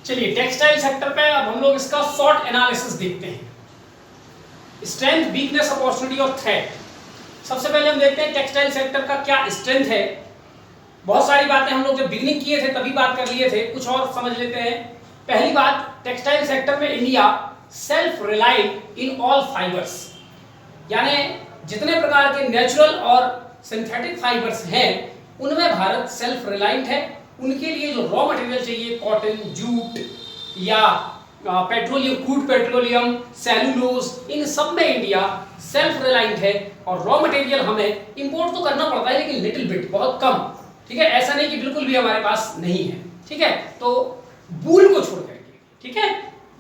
चलिए textile sector पे अब हम लोग इसका शॉर्ट एनालिसिस देखते हैं, स्ट्रेंथ, वीकनेस, अपॉर्चुनिटी और थ्रेट। सबसे पहले हम देखते हैं टेक्सटाइल सेक्टर का क्या स्ट्रेंथ है। बहुत सारी बातें हम लोग जब बिगिनिंग किए थे तभी बात कर लिए थे, कुछ और समझ लेते हैं। पहली बात, टेक्सटाइल सेक्टर में India self reliant in all fibres, यानी जितने प्रकार के नेचुरल और सिंथेटिक फाइबर्स हैं उनमें भारत सेल्फ रिलायंट है। उनके लिए जो रॉ मटेरियल चाहिए, कॉटन, जूट या पेट्रोलियम, क्रूड पेट्रोलियम, सेलुलोज, इन सब में इंडिया सेल्फ रिलायंट है। और रॉ मटेरियल हमें इंपोर्ट तो करना पड़ता है लेकिन लिटिल बिट, बहुत कम, ठीक है। ऐसा नहीं कि बिल्कुल भी हमारे पास नहीं है, ठीक है। तो वूल को छोड़ करके, ठीक है,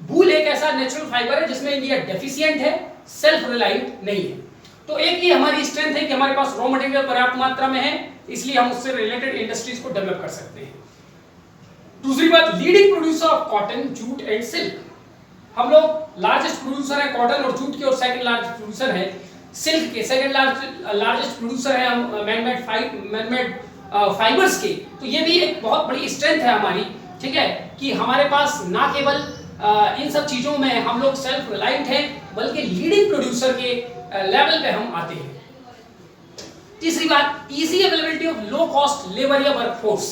वूल एक ऐसा नेचुरल फाइबर है जिसमें इंडिया डेफिशिएंट है, सेल्फ रिलायंट नहीं है। तो एक ये हमारी स्ट्रेंथ है कि हमारे पास रॉ मटेरियल पर्याप्त मात्रा में है, इसलिए हम उससे रिलेटेड इंडस्ट्रीज को डेवलप कर सकते हैं। दूसरी बात, leading producer of cotton, jute and silk. हम लोग लार्जेस्ट प्रोड्यूसर है कॉटन और जूट के, और सेकंड लार्जेस्ट प्रोड्यूसर है सिल्क के। सेकंड लार्जेस्ट प्रोड्यूसर है हम मैनमेड फाइबर्स के। तो ये भी एक बहुत बड़ी स्ट्रेंथ है हमारी, ठीक है, कि हमारे पास ना केवल इन सब चीजों में हम लोग सेल्फ रिलायंट हैं बल्कि लीडिंग प्रोड्यूसर के लेवल पे हम आते हैं। तीसरी बात, easy availability of low cost labour या वर्कफोर्स।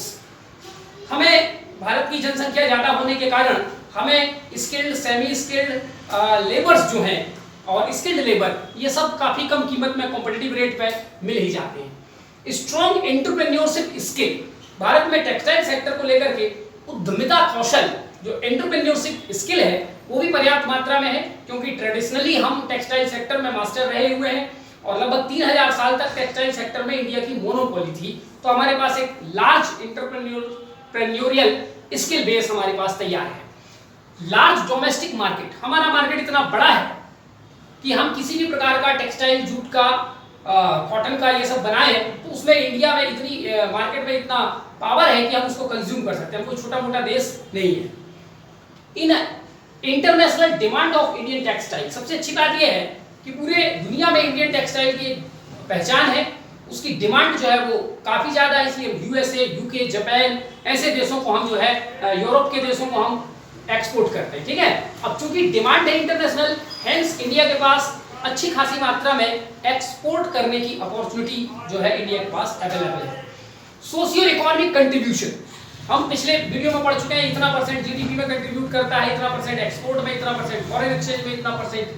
हमें भारत की जनसंख्या ज्यादा होने के कारण हमें स्किल्ड, सेमी स्किल्ड लेबर्स जो हैं और स्किल्ड लेबर, ये सब काफी कम कीमत में कॉम्पिटिटिव रेट पे मिल ही जाते हैं। स्ट्रॉन्ग एंटरप्रेन्योरशिप स्किल, भारत में टेक्सटाइल सेक्टर को लेकर के उद्यमिता कौशल, जो एंटरप्रेन्योरशिप स्किल है वो भी पर्याप्त मात्रा में है, क्योंकि ट्रेडिशनली हम टेक्सटाइल सेक्टर में मास्टर रहे हुए हैं और लगभग 3000 साल तक टेक्सटाइल सेक्टर में इंडिया की मोनोपोली थी। तो हमारे पास एक लार्ज एंटरप्रेन्योरियल स्किल बेस हमारे पास तैयार है। लार्ज डोमेस्टिक मार्केट, हमारा मार्केट इतना बड़ा है कि हम किसी भी प्रकार का टेक्सटाइल, जूट का, कॉटन का ये सब बनाए तो उसमें इंडिया में इतनी मार्केट में इतना पावर है कि हम उसको कंज्यूम कर सकते हैं, कोई छोटा मोटा देश नहीं है। In international demand of Indian textile, सबसे अच्छी बात यह है कि पूरे दुनिया में इंडियन टेक्सटाइल की पहचान है, उसकी डिमांड जो है वो काफी ज्यादा है, इसलिए यूएसए, यूके, जापान ऐसे देशों को हम जो है, यूरोप के देशों को हम एक्सपोर्ट करते हैं, ठीक है। अब चूंकि डिमांड है इंटरनेशनल, हेंस इंडिया के पास अच्छी खासी मात्रा में एक्सपोर्ट करने की अपॉर्चुनिटी जो है इंडिया के पास अवेलेबल है। सोशियो इकोनॉमिक कंट्रीब्यूशन, हम पिछले वीडियो में पढ़ चुके हैं, इतना परसेंट जीडीपी में कंट्रीब्यूट करता है, इतना परसेंट एक्सपोर्ट में, इतना परसेंट फॉरेन एक्सचेंज में, इतना परसेंट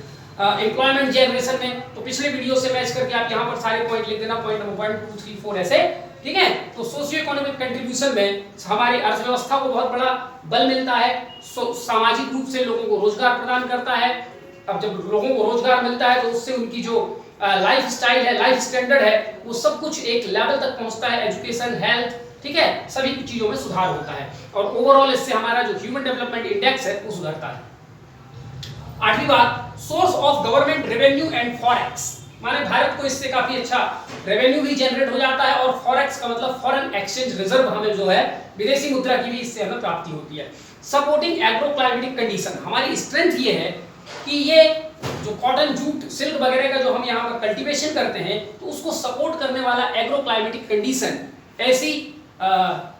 एम्प्लॉयमेंट जनरेशन में। तो पिछले वीडियो से मैच करके आप यहाँ पर सारे पॉइंट लिख देना, पॉइंट नंबर 1 2 3 4 ऐसे, ठीक है। तो सोशियो इकोनॉमिक कंट्रीब्यूशन में हमारी अर्थव्यवस्था को बहुत बड़ा बल मिलता है, सामाजिक रूप से लोगों को रोजगार प्रदान करता है। अब जब लोगों को रोजगार मिलता है तो उससे उनकी जो लाइफ स्टाइल है, लाइफ स्टैंडर्ड है, वो सब कुछ एक लेवल तक पहुंचता है, एजुकेशन, हेल्थ, ठीक है, सभी चीजों में सुधार होता है और ओवरऑल इससे हमारा जो ह्यूमन डेवलपमेंट इंडेक्स है वो सुधरता है। आठवीं बात, source of government revenue and forex, माने भारत को इससे काफी अच्छा रेवेन्यू भी जनरेट हो जाता है और फॉरेक्स का मतलब फॉरेन एक्सचेंज रिजर्व, हमें जो है विदेशी मुद्रा की भी इससे हमें प्राप्ति होती है। सपोर्टिंग एग्रो क्लाइमेटिक कंडीशन, हमारी स्ट्रेंथ ये है कि ये जो कॉटन, जूट, सिल्क वगैरह का जो हम यहाँ पर कल्टीवेशन करते हैं तो उसको सपोर्ट करने वाला एग्रो क्लाइमेटिक कंडीशन, ऐसी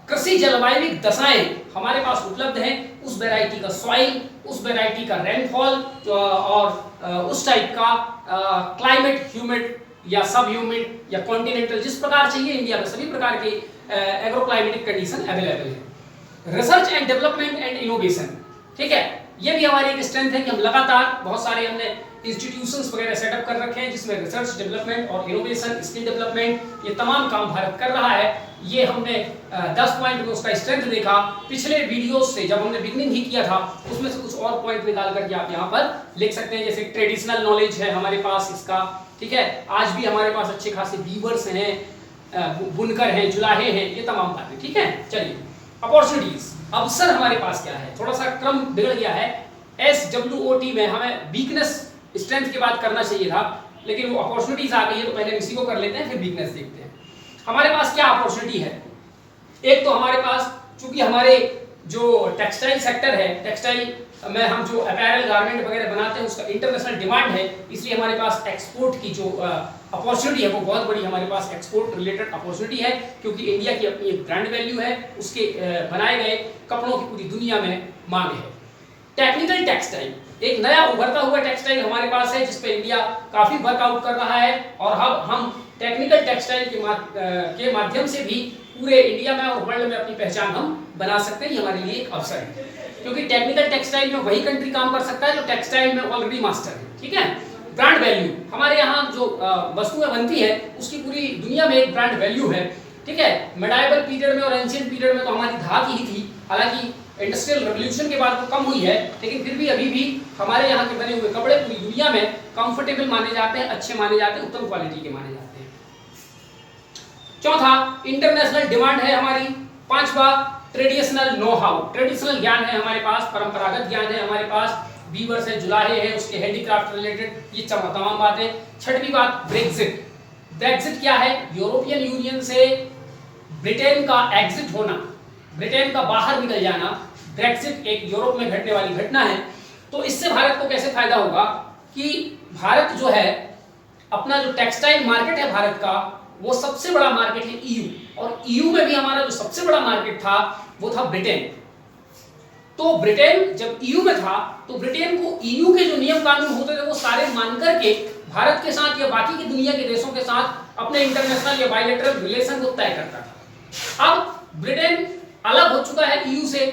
कृषि जलवायु दशाएं हमारे पास उपलब्ध हैं। उस वैरायटी का सॉइल, उस वैरायटी का रेनफॉल और उस टाइप का क्लाइमेट, ह्यूमिड या सब ह्यूमिड या कॉन्टिनेंटल, जिस प्रकार चाहिए इंडिया में सभी प्रकार के एग्रो क्लाइमेटिक कंडीशन अवेलेबल है। Research and development and innovation, ठीक है, ये भी हमारी एक स्ट्रेंथ है कि हम लगातार बहुत सारे हमने इंस्टीट्यूशंस वगैरह सेटअप कर रखे हैं जिसमें रिसर्च, डेवलपमेंट और इनोवेशन, स्किल डेवलपमेंट, ये तमाम काम भारत कर रहा है। ये हमने 10 पॉइंट में उसका स्ट्रेंथ देखा। पिछले वीडियोस से जब हमने बिगनिंग ही किया था उसमें से कुछ और पॉइंट निकाल करके आप यहाँ पर लिख सकते हैं, जैसे ट्रेडिशनल नॉलेज है हमारे पास इसका, ठीक है, आज भी हमारे पास अच्छे खासे वीवर्स हैं, बुनकर हैं, जुलाहे हैं, ये तमाम बातें, ठीक है। चलिए, अपॉर्चुनिटीज, अवसर हमारे पास क्या है, थोड़ा सा क्रम बिगड़ गया है। SWOT में हमें वीकनेस स्ट्रेंथ की बात करना चाहिए था, लेकिन वो अपॉर्चुनिटीज आ गई है तो पहले इसी को कर लेते हैं, फिर वीकनेस देखते हैं। हमारे पास क्या अपॉर्चुनिटी है, एक तो हमारे पास चूंकि हमारे जो टेक्सटाइल सेक्टर है, टेक्सटाइल में हम जो अपैरल गारमेंट वगैरह बनाते हैं उसका इंटरनेशनल डिमांड है, इसलिए हमारे पास एक्सपोर्ट की जो अपॉर्चुनिटी है वो बहुत बड़ी हमारे पास एक्सपोर्ट रिलेटेड अपॉर्चुनिटी है, क्योंकि इंडिया की अपनी एक ब्रांड वैल्यू है, उसके बनाए गए कपड़ों की पूरी दुनिया में मांग है। टेक्निकल टेक्सटाइल एक नया उभरता हुआ टेक्सटाइल हमारे पास है, जिस पे इंडिया काफी वर्कआउट कर रहा है, और हम टेक्निकल टेक्सटाइल के माध्यम से भी पूरे इंडिया में और वर्ल्ड में अपनी पहचान हम बना सकते हैं। ये हमारे लिए एक अवसर है, क्योंकि टेक्निकल टेक्सटाइल में वही कंट्री काम कर सकता है जो टेक्सटाइल में ऑलरेडी मास्टर है। ठीक है, ब्रांड वैल्यू हमारे यहाँ जो वस्तुएं बनती है उसकी पूरी दुनिया में एक ब्रांड वैल्यू है। ठीक है, मेडाइवल पीरियड में और एंशिएंट पीरियड में तो हमारी धात ही थी, हालांकि इंडस्ट्रियल रेवोल्यूशन के बाद वो कम हुई है, लेकिन फिर भी अभी भी हमारे यहाँ के बने हुए कपड़े पूरी दुनिया में कंफर्टेबल माने जाते हैं, अच्छे माने जाते हैं, उत्तम क्वालिटी के माने जाते हैं। चौथा, इंटरनेशनल डिमांड है हमारी। पांचवा, ट्रेडिशनल नो हाउ, ट्रेडिशनल ज्ञान है हमारे पास, परंपरागत ज्ञान है हमारे पास, बीवर्स है, जुलाहे है, उसके हैंडीक्राफ्ट रिलेटेड, ये तमाम बातें। छठवीं बात, ब्रेक्जिट। ब्रेक्जिट क्या है? यूरोपियन यूनियन से ब्रिटेन का एग्जिट होना, ब्रिटेन का बाहर निकल जाना। ब्रेक्जिट एक यूरोप में घटने वाली घटना है। तो इससे भारत को कैसे फायदा होगा कि भारत जो है अपना जो टेक्सटाइल मार्केट है भारत का, वो सबसे बड़ा मार्केट है ईयू, और ईयू में भी हमारा जो सबसे बड़ा मार्केट था वो था ब्रिटेन। तो ब्रिटेन जब ईयू में था तो ब्रिटेन को ईयू के जो नियम कानून होते थे वो सारे मान करके भारत के साथ या बाकी की दुनिया के देशों के साथ अपने इंटरनेशनल या बायलैटरल रिलेशन को तय करता था। अब ब्रिटेन अलग हो चुका है ईयू से,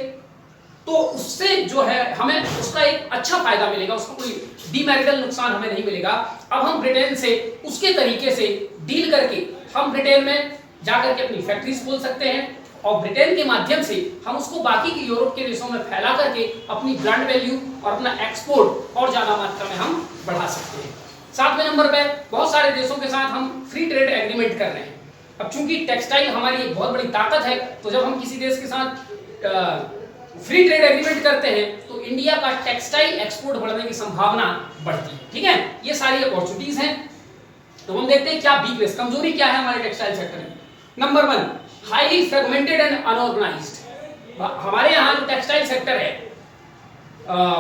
तो उससे जो है हमें उसका एक अच्छा फायदा मिलेगा, उसका कोई डीमेरिटल नुकसान हमें नहीं मिलेगा। अब हम ब्रिटेन से उसके तरीके से डील करके हम ब्रिटेन में जाकर के अपनी फैक्ट्रीज खोल सकते हैं, और ब्रिटेन के माध्यम से हम उसको बाकी के यूरोप के देशों में फैला करके अपनी ब्रांड वैल्यू और अपना एक्सपोर्ट और ज्यादा मात्रा में हम बढ़ा सकते हैं। 7वें नंबर पे बहुत सारे देशों के साथ हम फ्री ट्रेड एग्रीमेंट कर रहे हैं। अब चूंकि टेक्सटाइल हमारी एक बहुत बड़ी ताकत है, तो जब हम किसी देश के साथ फ्री ट्रेड एग्रीमेंट करते हैं तो इंडिया का टेक्सटाइल एक्सपोर्ट बढ़ने की संभावना बढ़ती है। ठीक है, ये सारी अपॉर्चुनिटीज हैं। तो हम देखते हैं क्या वीकनेस, कमजोरी क्या है हमारे टेक्सटाइल सेक्टर में। Number 1, highly fragmented and unorganised. हमारे यहाँ जो टेक्सटाइल सेक्टर है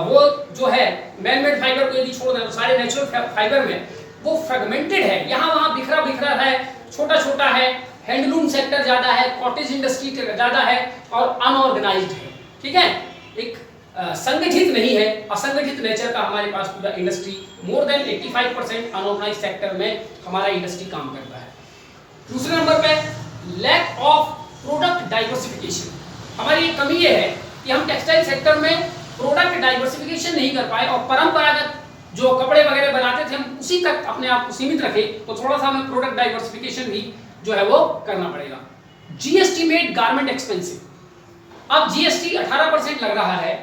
वो जो है मैन मेड फाइबर को यदि छोड़ दें तो सारे नेचुरल फाइबर में वो फ्रेगमेंटेड है, यहाँ वहाँ बिखरा बिखरा है, छोटा छोटा है, हैंडलूम सेक्टर ज्यादा है, कॉटेज इंडस्ट्री ज्यादा है, और अनऑर्गेनाइज्ड है। ठीक है, एक संगठित नहीं है, असंगठित नेचर का हमारे पास पूरा industry. More than 85% unorganised sector में हमारा इंडस्ट्री काम करता है। दूसरे नंबर पे लैक ऑफ प्रोडक्ट डाइवर्सिफिकेशन। हमारी एक कमी ये है कि हम टेक्सटाइल सेक्टर में प्रोडक्ट डाइवर्सिफिकेशन नहीं कर पाए, और परंपरागत जो कपड़े वगैरह बनाते थे हम उसी तक अपने आप को सीमित रखे, तो थोड़ा सा हमें प्रोडक्ट डाइवर्सिफिकेशन भी जो है वो करना पड़ेगा। GST made garment expensive. अब जीएसटी 18% लग रहा है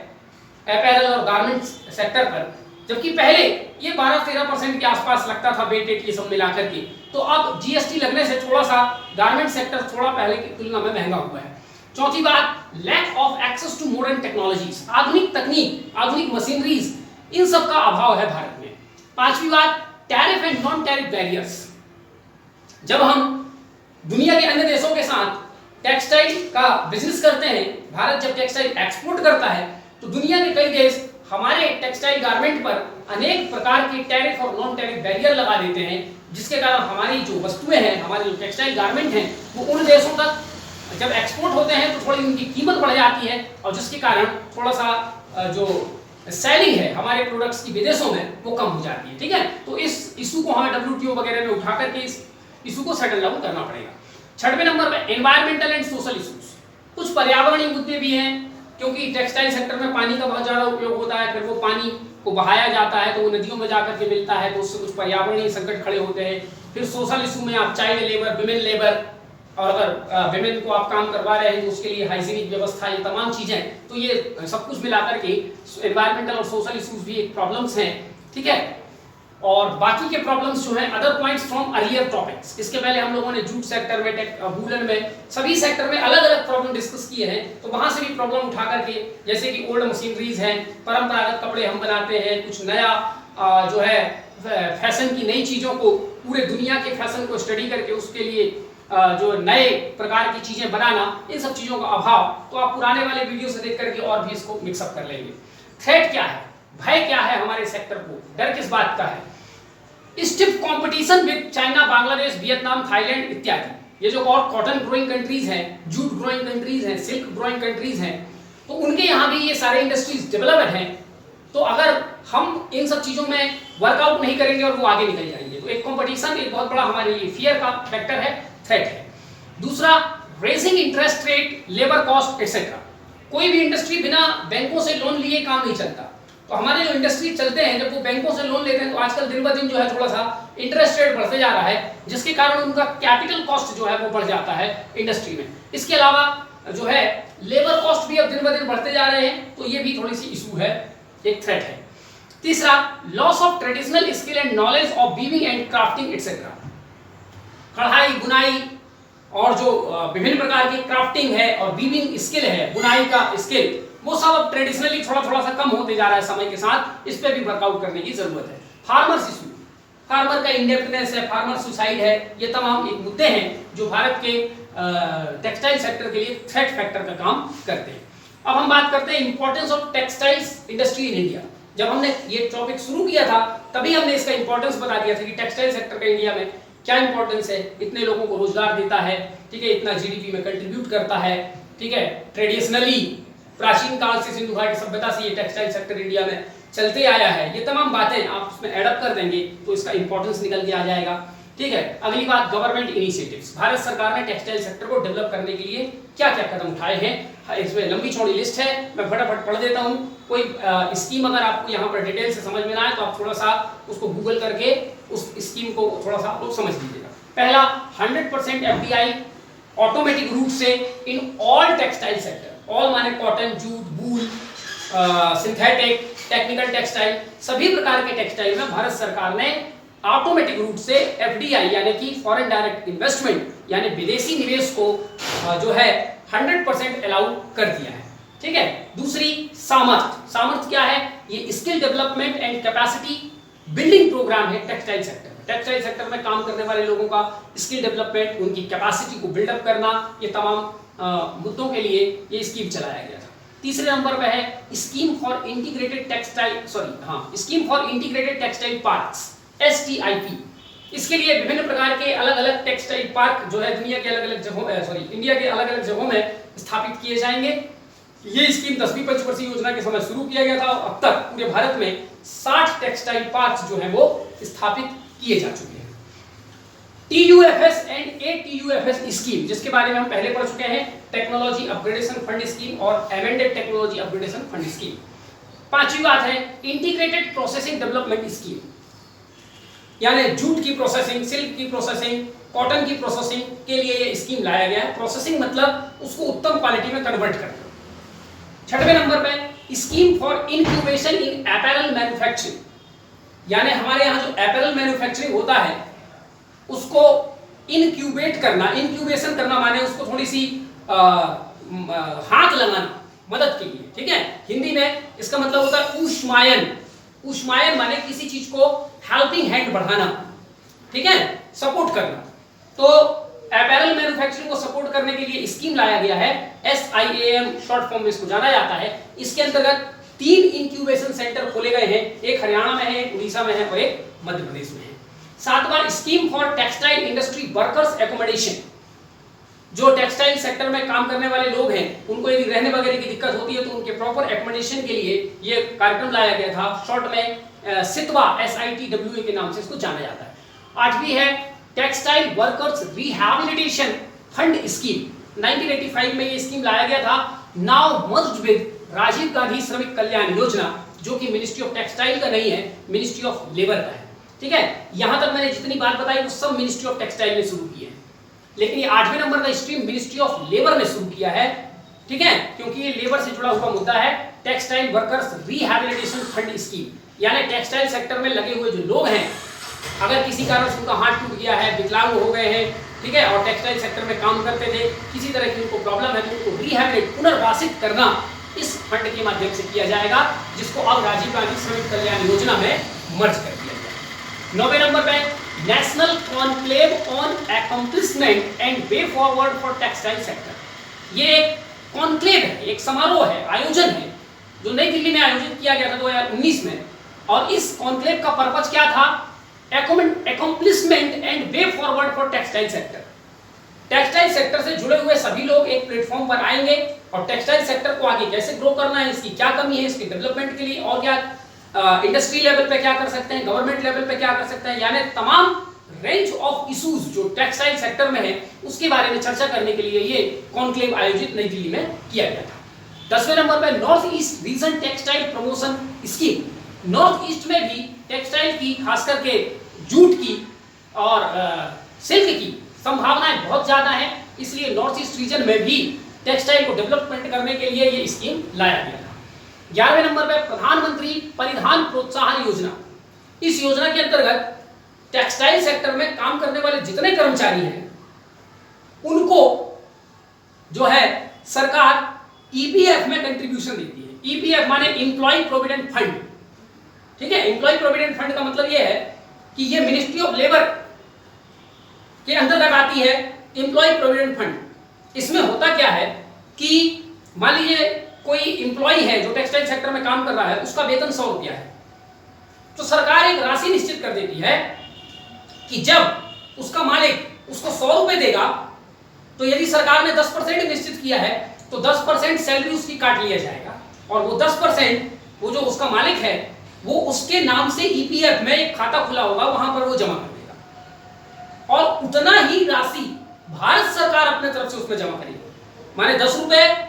अपैरल और गारमेंट सेक्टर पर, जबकि पहले ये 12-13% के आसपास लगता था वेटेड ये सब मिलाकर के। तो अब जीएसटी लगने से थोड़ा सा गारमेंट सेक्टर थोड़ा पहले की तुलना में महंगा हुआ है। चौथी बात, lack of access to modern technologies. आधुनिक तकनीक, आधुनिक मशीनरीज, इन सब का अभाव है भारत में। पांचवी बात, tariff and non tariff barriers. जब हम दुनिया के अन्य देशों के साथ टेक्सटाइल का बिजनेस करते हैं, भारत जब टेक्सटाइल एक्सपोर्ट करता है तो दुनिया के कई देश हमारे टेक्सटाइल गारमेंट पर अनेक प्रकार के टैरिफ और नॉन टैरिफ बैरियर लगा देते हैं, जिसके कारण हमारी जो वस्तुएं हैं, हमारे जो टेक्सटाइल गारमेंट हैं, वो उन देशों तक जब एक्सपोर्ट होते हैं तो थोड़ी उनकी कीमत बढ़ जाती है, और जिसके कारण थोड़ा सा जो सेलिंग है हमारे प्रोडक्ट्स की विदेशों में वो कम हो जाती है। ठीक है, तो इस इशू को हमें WTO वगैरह में उठा करके इस इशू को सेटल डाउन करना पड़ेगा। 6वें नंबर पे एनवायरमेंटल एंड सोशल इश्यूज। कुछ पर्यावरणीय मुद्दे भी हैं, क्योंकि टेक्सटाइल सेक्टर में पानी का बहुत ज्यादा उपयोग होता है, फिर वो पानी को बहाया जाता है तो वो नदियों में जाकर के मिलता है, तो उससे कुछ पर्यावरणीय संकट खड़े होते हैं। फिर सोशल इशू में आप चाइल्ड लेबर, विमेन लेबर, और अगर विमेन को आप काम करवा रहे हैं तो उसके लिए हाइजीनिक व्यवस्था, ये तमाम चीजें, तो ये सब कुछ मिलाकर के एनवायरमेंटल और सोशल इश्यूज भी एक प्रॉब्लम्स हैं। ठीक है, और बाकी के प्रॉब्लम्स जो हैं other points from earlier topics. इसके पहले हम लोगों ने जूट सेक्टर में, वूलन में, सभी सेक्टर में अलग अलग प्रॉब्लम डिस्कस किए हैं, तो वहां से भी प्रॉब्लम उठा करके, जैसे कि ओल्ड मशीनरीज हैं, परंपरागत कपड़े हम बनाते हैं, कुछ नया जो है फैशन की नई चीजों को, पूरे दुनिया के फैशन को स्टडी करके उसके लिए जो नए प्रकार की चीजें बनाना, इन सब चीजों का अभाव, तो आप पुराने वाले वीडियो से देख करके और भी इसको मिक्सअप कर लेंगे। थ्रेट क्या है, भय क्या है हमारे सेक्टर को, डर किस बात का है? Stiff competition with China, Bangladesh, Vietnam, Thailand इत्यादि। ये जो और कॉटन ग्रोइंग कंट्रीज हैं, जूट ग्रोइंग कंट्रीज हैं, सिल्क ग्रोइंग कंट्रीज हैं, तो उनके यहाँ भी ये सारे इंडस्ट्रीज डेवलप्ड हैं। तो अगर हम इन सब चीजों में वर्कआउट नहीं करेंगे और वो आगे निकल जाएंगे, तो एक कंपटीशन एक बहुत बड़ा हमारे लिए फियर का फैक्टर है, थ्रेट है। दूसरा, raising interest rate, labour cost etcetera. कोई भी इंडस्ट्री बिना बैंकों से लोन लिए काम नहीं चलता। तो हमारे जो इंडस्ट्री चलते हैं, जब वो बैंकों से लोन लेते हैं, तो आजकल दिन ब दिन जो है थोड़ा सा इंटरेस्ट रेट बढ़ते जा रहा है, जिसके कारण उनका कैपिटल कॉस्ट जो है वो बढ़ जाता है इंडस्ट्री में। इसके अलावा जो है लेबर कॉस्ट भी अब दिन ब दिन बढ़ते जा रहे हैं, तो ये भी थोड़ी सी इशू है, एक थ्रेट है। तीसरा, loss of traditional skill and knowledge of weaving and crafting etcetera. कढ़ाई, बुनाई और जो विभिन्न प्रकार की क्राफ्टिंग है और वीविंग स्किल है, बुनाई का स्किल, वो सब अब ट्रेडिशनली थोड़ा थोड़ा सा कम होते जा रहा है समय के साथ। इस पे भी वर्कआउट करने की जरूरत है। फार्मर्स इशू, फार्मर का इंडिपेंडेंस है, फार्मर सुसाइड है, ये तमाम एक मुद्दे हैं जो भारत के टेक्सटाइल सेक्टर के लिए थ्रेट फैक्टर का काम करते हैं। अब हम बात करते हैं importance of textiles industry in India. जब हमने ये टॉपिक शुरू किया था, तभी हमने इसका इंपॉर्टेंस बता दिया था कि टेक्सटाइल सेक्टर का इंडिया में क्या इंपॉर्टेंस है, इतने लोगों को रोजगार देता है, ठीक है, इतना जीडीपी में कंट्रीब्यूट करता है, ठीक है। ट्रेडिशनली प्राचीन काल से, सिंधु घाटी सभ्यता से ये टेक्सटाइल सेक्टर इंडिया में चलते आया है। ये तमाम बातें आप उसमें एडअप कर देंगे तो इसका इंपॉर्टेंस निकल के आ जाएगा, ठीक है। अगली बात, गवर्नमेंट इनिशिएटिव्स। भारत सरकार ने टेक्सटाइल सेक्टर को डेवलप करने के लिए क्या क्या कदम उठाए हैं, इसमें लंबी चौड़ी लिस्ट है, मैं फटाफट पढ़ देता हूँ। कोई स्कीम अगर आपको यहाँ पर डिटेल से समझ में ना आए तो आप थोड़ा सा उसको गूगल करके उस स्कीम को थोड़ा सा आप लोग समझ लीजिएगा। पहला, 100% एफडीआई ऑटोमेटिक रूट से in all textile sector. All माने कॉटन, जूट, वूल, सिंथेटिक, टेक्निकल टेक्सटाइल, सभी प्रकार के टेक्सटाइल में भारत सरकार ने ऑटोमेटिक रूट से एफडीआई यानी कि फॉरेन डायरेक्ट इन्वेस्टमेंट यानी विदेशी निवेश को जो है 100% अलाउ कर दिया है, ठीक है। दूसरी, सामर्थ्य। सामर्थ्य क्या है? ये skill development and capacity building program है टेक्सटाइल सेक्टर में। टेक्सटाइल सेक्टर में काम करने वाले लोगों का स्किल डेवलपमेंट, उनकी कैपेसिटी को बिल्डअप करना, ये तमाम मुद्दों के लिए ये स्कीम चलाया गया था। तीसरे नंबर पे है scheme for integrated textile parks, STIP। इसके लिए विभिन्न प्रकार के अलग अलग टेक्सटाइल पार्क जो है दुनिया के अलग अलग जगहों इंडिया के अलग अलग जगहों में स्थापित किए जाएंगे। ये स्कीम 10वीं पंचवर्षीय योजना के समय शुरू किया गया था और अब तक पूरे भारत में 60 टेक्सटाइल पार्क जो है वो स्थापित किए जा चुके हैं। TUFS एंड ATUFS स्कीम, जिसके बारे में हम पहले पढ़ चुके हैं, टेक्नोलॉजी अपग्रेडेशन फंड स्कीम और amended technology upgradation fund scheme. पांचवी बात है इंटीग्रेटेड प्रोसेसिंग डेवलपमेंट स्कीम, यानी जूट की प्रोसेसिंग, सिल्क की प्रोसेसिंग, कॉटन की प्रोसेसिंग के लिए ये स्कीम लाया गया है। प्रोसेसिंग मतलब उसको उत्तम क्वालिटी में कन्वर्ट करना। छठवें नंबर पे scheme for incubation in apparel manufacturing, यानी हमारे यहाँ जो अपैरल मैन्युफैक्चरिंग होता है उसको इनक्यूबेट करना। इंक्यूबेशन करना माने उसको थोड़ी सी हाथ लगाना मदद के लिए, ठीक है। हिंदी में इसका मतलब होता है ऊष्मायन। ऊष्मायन माने किसी चीज को हेल्पिंग हैंड बढ़ाना, ठीक है, सपोर्ट करना। तो अपैरल मैन्युफैक्चरिंग को सपोर्ट करने के लिए स्कीम लाया गया है, SIAM शॉर्ट फॉर्म में इसको जाना जाता है। इसके अंतर्गत 3 इंक्यूबेशन सेंटर खोले गए हैं, एक हरियाणा में है, एक उड़ीसा में है और एक मध्य प्रदेश में है। सातवां, scheme for textile industry workers accommodation. जो टेक्सटाइल सेक्टर में काम करने वाले लोग हैं उनको यदि रहने वगैरह की दिक्कत होती है तो उनके प्रॉपर एकोमोडेशन के लिए ये कार्यक्रम लाया गया था। शॉर्ट में सितवा, SITWA के नाम से इसको जाना जाता है। आठवीं है textile workers rehabilitation fund scheme. 1985 में ये स्कीम लाया गया था। Now merged with Rajiv Gandhi Shramik Kalyan योजना, जो कि मिनिस्ट्री ऑफ टेक्सटाइल का नहीं है, मिनिस्ट्री ऑफ लेबर का है, ठीक है। यहां तक मैंने जितनी बात बताई वो सब मिनिस्ट्री ऑफ टेक्सटाइल ने शुरू की है, लेकिन ये 8वें नंबर का स्ट्रीम मिनिस्ट्री ऑफ लेबर ने शुरू किया है, ठीक है, क्योंकि ये लेबर से जुड़ा हुआ मुद्दा है। Textile workers rehabilitation fund scheme, यानी टेक्सटाइल सेक्टर में लगे हुए जो लोग हैं, अगर किसी कारण से उनका हाथ टूट गया है, विकलांग हो गए हैं, ठीक है, और टेक्सटाइल सेक्टर में काम करते थे, किसी तरह की उनको प्रॉब्लम है तो उनको रिहैबिलिट, पुनर्वासित करना इस फंड के माध्यम से किया जाएगा, जिसको अब राजीव गांधी श्रमिक कल्याण योजना में मर्ज कर दिया गया। 9वें नंबर पे national conclave on accomplishment and way forward for textile sector. ये एक कॉन्क्लेव है, एक समारोह है, आयोजन है, जो नई दिल्ली में आयोजित किया गया था 2019 में। और इस कॉन्क्लेव का पर्पज क्या था? Accomplishment and way forward for textile sector. Textile sector से जुड़े हुए सभी लोग एक प्लेटफॉर्म पर आएंगे और टेक्सटाइल सेक्टर को आगे कैसे ग्रो करना है, इसकी क्या कमी है, इसके डेवलपमेंट के लिए और क्या इंडस्ट्री लेवल पे क्या कर सकते हैं, गवर्नमेंट लेवल पे क्या कर सकते हैं, यानी तमाम रेंज ऑफ इश्यूज जो टेक्सटाइल सेक्टर में है उसके बारे में चर्चा करने के लिए ये कॉन्क्लेव आयोजित नई दिल्ली में किया गया था। 10वें नंबर पे north east region textile promotion scheme. North east में भी टेक्सटाइल की, खास करके जूट की और सिल्क की संभावनाएं बहुत ज्यादा है, इसलिए नॉर्थ ईस्ट रीजन में भी टेक्सटाइल को डेवलपमेंट करने के लिए ये स्कीम लाया गया था। 11वें नंबर पे प्रधानमंत्री परिधान प्रोत्साहन योजना। इस योजना के अंतर्गत टेक्सटाइल सेक्टर में काम करने वाले जितने कर्मचारी हैं उनको जो है सरकार ईपीएफ में कंट्रीब्यूशन देती है। ईपीएफ माने एम्प्लॉय प्रोविडेंट फंड, ठीक है। एम्प्लॉय प्रोविडेंट फंड का मतलब यह है कि ये मिनिस्ट्री ऑफ लेबर के अंतर्गत आती है एम्प्लॉय प्रोविडेंट फंड। इसमें होता क्या है कि मान लीजिए कोई एम्प्लॉय है जो टेक्सटाइल सेक्टर में काम कर रहा है, उसका वेतन 100 रुपया है, तो सरकार एक राशि निश्चित कर देती है कि जब उसका मालिक उसको 100 रुपए देगा तो यदि सरकार ने 10% निश्चित किया है तो 10% सैलरी उसकी काट लिया जाएगा और वो 10% वो जो उसका मालिक है वो उसके नाम से ईपीएफ में एक खाता खुला होगा, वहां पर वो जमा कर देगा और उतना ही राशि भारत सरकार अपने तरफ से उसमें जमा करेगी। माने 10 रुपए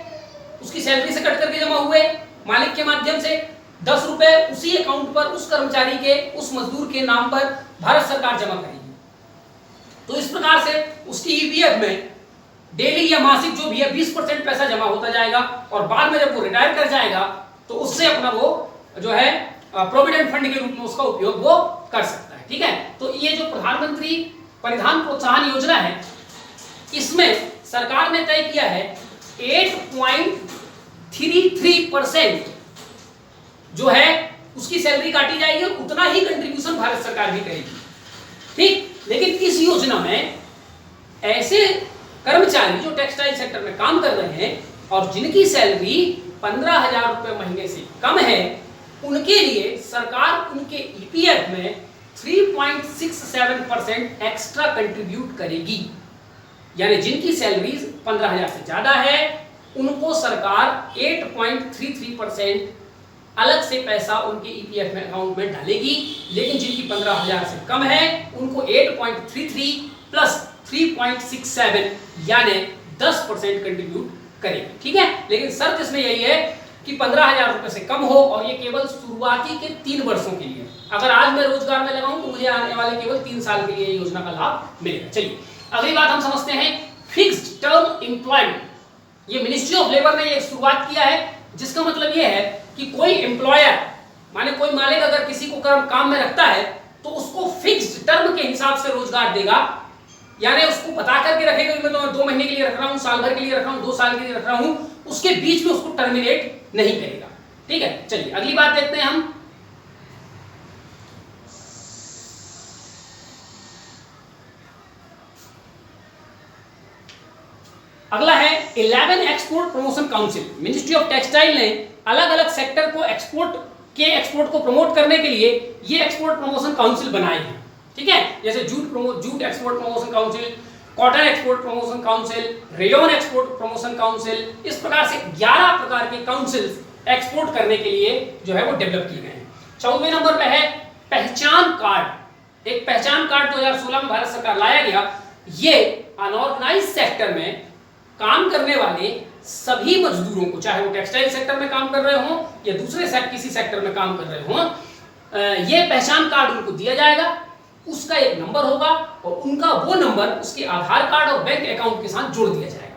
उसकी सैलरी से कट करके जमा हुए मालिक के माध्यम से, 10 रुपए उसी अकाउंट पर उस कर्मचारी के, उस मजदूर के नाम पर भारत सरकार जमा करेगी। तो इस प्रकार से उसकी ईपीएफ में डेली या मासिक जो भी है 20% पैसा जमा होता जाएगा और बाद में जब वो रिटायर कर जाएगा तो उससे अपना वो जो है प्रोविडेंट फंड के रूप में उसका उपयोग वो कर सकता है, ठीक है। तो ये जो प्रधानमंत्री परिधान प्रोत्साहन योजना है इसमें सरकार ने तय किया है 8.33% जो है उसकी सैलरी काटी जाएगी और उतना ही कंट्रीब्यूशन भारत सरकार भी करेगी, ठीक। लेकिन इस योजना में ऐसे कर्मचारी जो टेक्सटाइल सेक्टर में काम कर रहे हैं और जिनकी सैलरी 15,000 रुपए महीने से कम है उनके लिए सरकार उनके ईपीएफ में 3.67% एक्स्ट्रा कंट्रीब्यूट करेगी। यानी जिनकी सैलरी 15,000 से ज्यादा है उनको सरकार 8.33% अलग से पैसा उनके ईपीएफ में अकाउंट में डालेगी, लेकिन जिनकी 15,000 से कम है उनको 8.33 प्लस 3.67 यानी 10% कंट्रीब्यूट करेगी, ठीक है। लेकिन शर्त इसमें यही है कि 15,000 रुपए से कम हो और ये केवल शुरुआती के 3 वर्षों के लिए। अगर आज मैं रोजगार में लगाऊं तो मुझे आने वाले केवल 3 साल के लिए योजना का लाभ मिलेगा। चलिए अगली बात हम समझते हैं फिक्स्ड टर्म एम्प्लॉयमेंट। ये मिनिस्ट्री ऑफ लेबर ने ये शुरुआत किया है, जिसका मतलब ये है कि कोई एम्प्लॉयर माने कोई मालिक अगर किसी को काम में रखता है तो उसको फिक्स्ड टर्म के हिसाब से रोजगार देगा, यानी उसको बता करके रखेगा कि मैं तो 2 महीने के लिए रख रहा हूं, साल भर के लिए रख रहा हूं, 2 साल के लिए रख रहा हूं, उसके बीच में उसको टर्मिनेट नहीं करेगा, ठीक है। चलिए अगली बात देखते हैं हम। अगला है 11 export promotion council. Ministry of textile ने अलग अलग सेक्टर को एक्सपोर्ट को प्रमोट करने के लिए ये एक्सपोर्ट प्रमोशन काउंसिल बनाए हैं, ठीक है। जैसे jute export promotion council, cotton export promotion council, rayon export promotion council, इस प्रकार से 11 प्रकार के काउंसिल एक्सपोर्ट करने के लिए जो है वो डेवलप किए गए हैं। 14वें नंबर पे है पहचान कार्ड। एक पहचान कार्ड 2016 में भारत सरकार लाया गया। ये अनऑर्गेनाइज सेक्टर में काम करने वाले सभी मजदूरों को, चाहे वो टेक्सटाइल सेक्टर में काम कर रहे हो या दूसरे किसी सेक्टर में काम कर रहे हो, ये पहचान कार्ड उनको दिया जाएगा। उसका एक नंबर होगा और उनका वो नंबर उसके आधार कार्ड और बैंक अकाउंट के साथ जोड़ दिया जाएगा।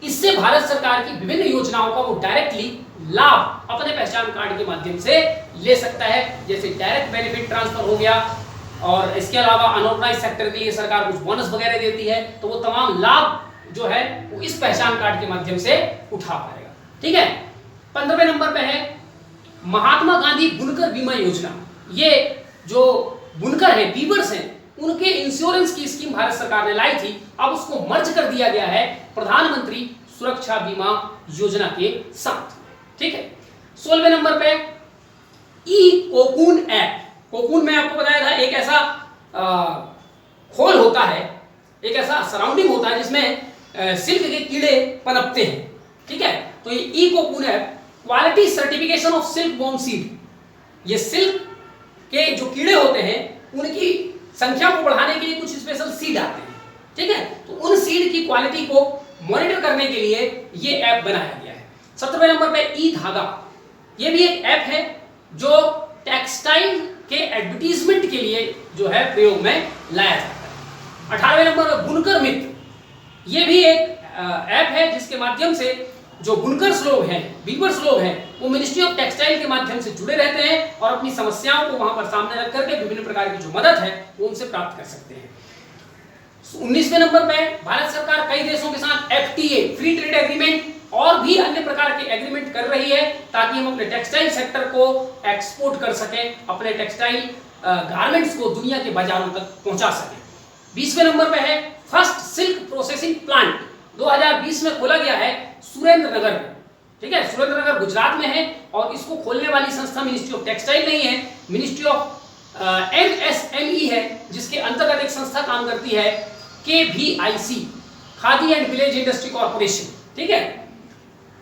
इससे भारत सरकार की विभिन्न योजनाओं का वो डायरेक्टली लाभ अपने पहचान कार्ड के माध्यम से ले सकता है। जैसे डायरेक्ट बेनिफिट ट्रांसफर हो गया और इसके अलावा अनऑर्गेनाइज सेक्टर के लिए सरकार कुछ बोनस वगैरह देती है, तो वो तमाम लाभ जो है वो इस पहचान कार्ड के माध्यम से उठा पाएगा, ठीक है। 15वें नंबर पे है महात्मा गांधी बुनकर बीमा योजना। ये जो बुनकर है, वीवर्स हैं, उनके इंश्योरेंस की स्कीम भारत सरकार ने लाई थी। अब उसको मर्ज कर दिया गया है प्रधानमंत्री सुरक्षा बीमा योजना के साथ, ठीक है। 16वें नंबर पे ई कोकून ऐप। कोकून में आपको बताया था एक ऐसा खोल होता है, एक ऐसा सराउंडिंग होता है जिसमें सिल्क के कीड़े पनपते हैं, ठीक है। तो ये e cocoon app quality certification of silk worm seed, ये सिल्क के जो कीड़े होते हैं उनकी संख्या को बढ़ाने के लिए कुछ स्पेशल सीड आते हैं, ठीक है। तो उन सीड की क्वालिटी को मॉनिटर करने के लिए ये ऐप बनाया गया है। 17वें नंबर पे ई धागा, ये भी एक ऐप है जो टेक्सटाइल के एडवर्टीजमेंट के लिए जो है प्रयोग में लाया जाता है। 18वें नंबर पर बुनकर मित्र, ये भी एक ऐप है जिसके माध्यम से जो बुनकर्स लोग हैं, वीवर्स लोग हैं, वो मिनिस्ट्री ऑफ टेक्सटाइल के माध्यम से जुड़े रहते हैं और अपनी समस्याओं को वहां पर सामने रख करके विभिन्न प्रकार की जो मदद है वो उनसे प्राप्त कर सकते हैं। 19वें नंबर पे भारत सरकार कई देशों के साथ एफटीए, फ्री ट्रेड एग्रीमेंट और भी अन्य प्रकार के एग्रीमेंट कर रही है ताकि हम अपने टेक्सटाइल सेक्टर को एक्सपोर्ट कर सकें, अपने टेक्सटाइल गारमेंट्स को दुनिया के बाजारों तक पहुंचा सकें। 20वें नंबर पे है फर्स्ट सिल्क प्रोसेसिंग प्लांट, 2020 में खोला गया है सुरेंद्रनगर में, ठीक है। सुरेंद्रनगर गुजरात में है और इसको खोलने वाली संस्था मिनिस्ट्री ऑफ टेक्सटाइल नहीं है, मिनिस्ट्री ऑफ MSME है, जिसके अंतर्गत एक संस्था काम करती है KVIC, khadi and village industry corporation, ठीक है।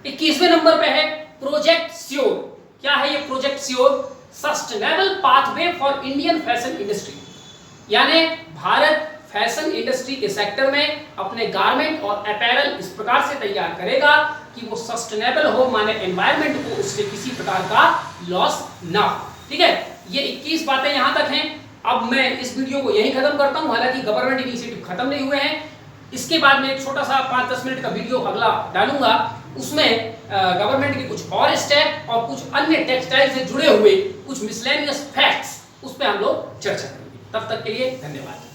21वें नंबर पे है प्रोजेक्ट श्योर। क्या है ये project sure? Sustainable pathway for Indian fashion industry, यानी भारत फैशन इंडस्ट्री के सेक्टर में अपने गारमेंट और अपैरल इस प्रकार से तैयार करेगा कि वो सस्टेनेबल हो, माने एनवायरनमेंट को उससे किसी प्रकार का लॉस ना हो, ठीक है। ये 21 बातें यहां तक हैं। अब मैं इस वीडियो को यहीं खत्म करता हूं, हालांकि गवर्नमेंट इनिशिएटिव खत्म नहीं हुए हैं। इसके बाद में एक छोटा सा 5-10 मिनट का वीडियो अगला डालूंगा, उसमें गवर्नमेंट के कुछ और स्टेप और कुछ अन्य टेक्सटाइल से जुड़े हुए कुछ मिसलेनियस फैक्ट्स उस पर हम लोग चर्चा करेंगे। तब तक के लिए धन्यवाद।